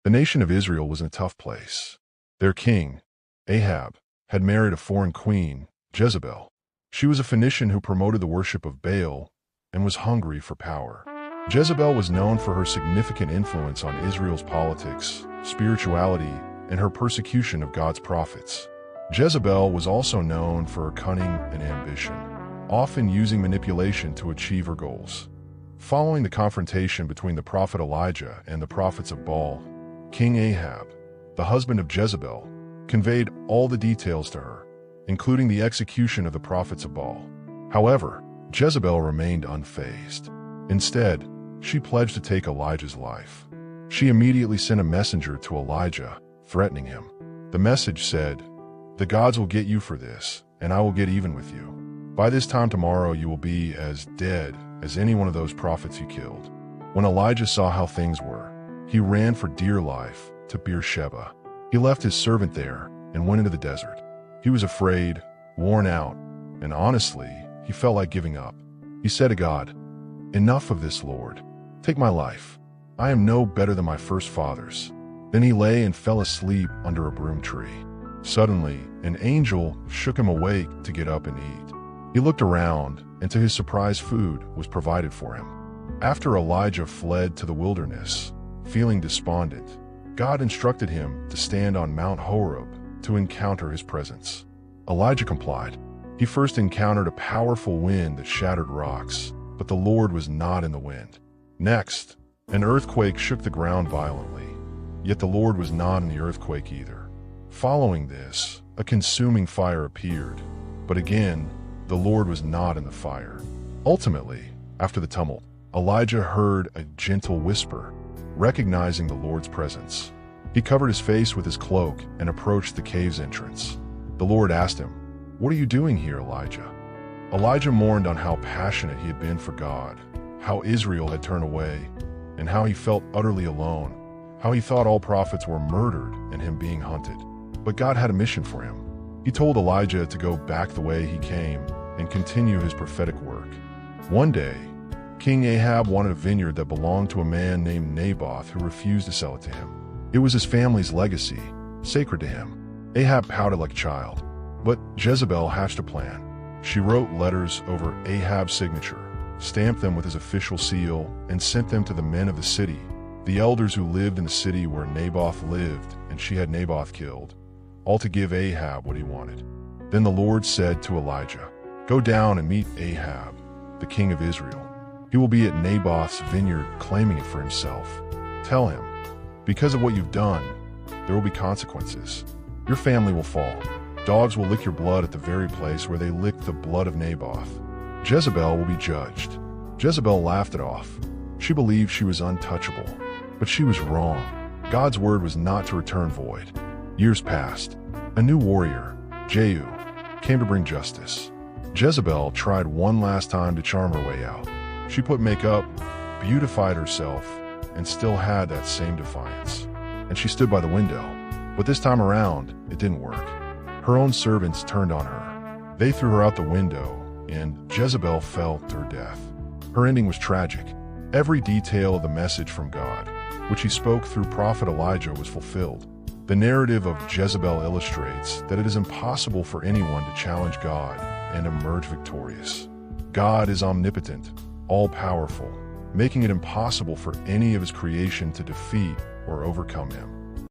The nation of Israel was in a tough place. Their king, Ahab, had married a foreign queen, Jezebel. She was a Phoenician who promoted the worship of Baal and was hungry for power. Jezebel was known for her significant influence on Israel's politics, spirituality, and her persecution of God's prophets. Jezebel was also known for her cunning and ambition, often using manipulation to achieve her goals. Following the confrontation between the prophet Elijah and the prophets of Baal, King Ahab, the husband of Jezebel, conveyed all the details to her, including the execution of the prophets of Baal. However, Jezebel remained unfazed. Instead, she pledged to take Elijah's life. She immediately sent a messenger to Elijah, threatening him. The message said, "The gods will get you for this, and I will get even with you. By this time tomorrow you will be as dead as any one of those prophets you killed." When Elijah saw how things were, he ran for dear life to Beersheba. He left his servant there and went into the desert. He was afraid, worn out, and honestly, he felt like giving up. He said to God, "Enough of this, Lord. Take my life. I am no better than my first fathers." Then he lay and fell asleep under a broom tree. Suddenly, an angel shook him awake to get up and eat. He looked around, and to his surprise, food was provided for him. After Elijah fled to the wilderness, feeling despondent, God instructed him to stand on Mount Horeb to encounter his presence. Elijah complied. He first encountered a powerful wind that shattered rocks, but the Lord was not in the wind. Next, an earthquake shook the ground violently, yet the Lord was not in the earthquake either. Following this, a consuming fire appeared, but again, the Lord was not in the fire. Ultimately, after the tumult, Elijah heard a gentle whisper, recognizing the Lord's presence. He covered his face with his cloak and approached the cave's entrance. The Lord asked him, "What are you doing here, Elijah?" Elijah mourned on how passionate he had been for God, how Israel had turned away, and how he felt utterly alone, how he thought all prophets were murdered and him being hunted. But God had a mission for him. He told Elijah to go back the way he came and continue his prophetic work. One day, King Ahab wanted a vineyard that belonged to a man named Naboth who refused to sell it to him. It was his family's legacy, sacred to him. Ahab pouted like a child, but Jezebel hatched a plan. She wrote letters over Ahab's signature, stamped them with his official seal, and sent them to the men of the city, the elders who lived in the city where Naboth lived and she had Naboth killed, all to give Ahab what he wanted. Then the Lord said to Elijah, "Go down and meet Ahab, the king of Israel. He will be at Naboth's vineyard claiming it for himself. Tell him, because of what you've done, there will be consequences. Your family will fall. Dogs will lick your blood at the very place where they licked the blood of Naboth. Jezebel will be judged." Jezebel laughed it off. She believed she was untouchable, but she was wrong. God's word was not to return void. Years passed. A new warrior, Jehu, came to bring justice. Jezebel tried one last time to charm her way out. She put makeup, beautified herself, and still had that same defiance. And she stood by the window. But this time around, it didn't work. Her own servants turned on her. They threw her out the window, and Jezebel fell to her death. Her ending was tragic. Every detail of the message from God, which he spoke through prophet Elijah, was fulfilled. The narrative of Jezebel illustrates that it is impossible for anyone to challenge God and emerge victorious. God is omnipotent, all-powerful, making it impossible for any of his creation to defeat or overcome him.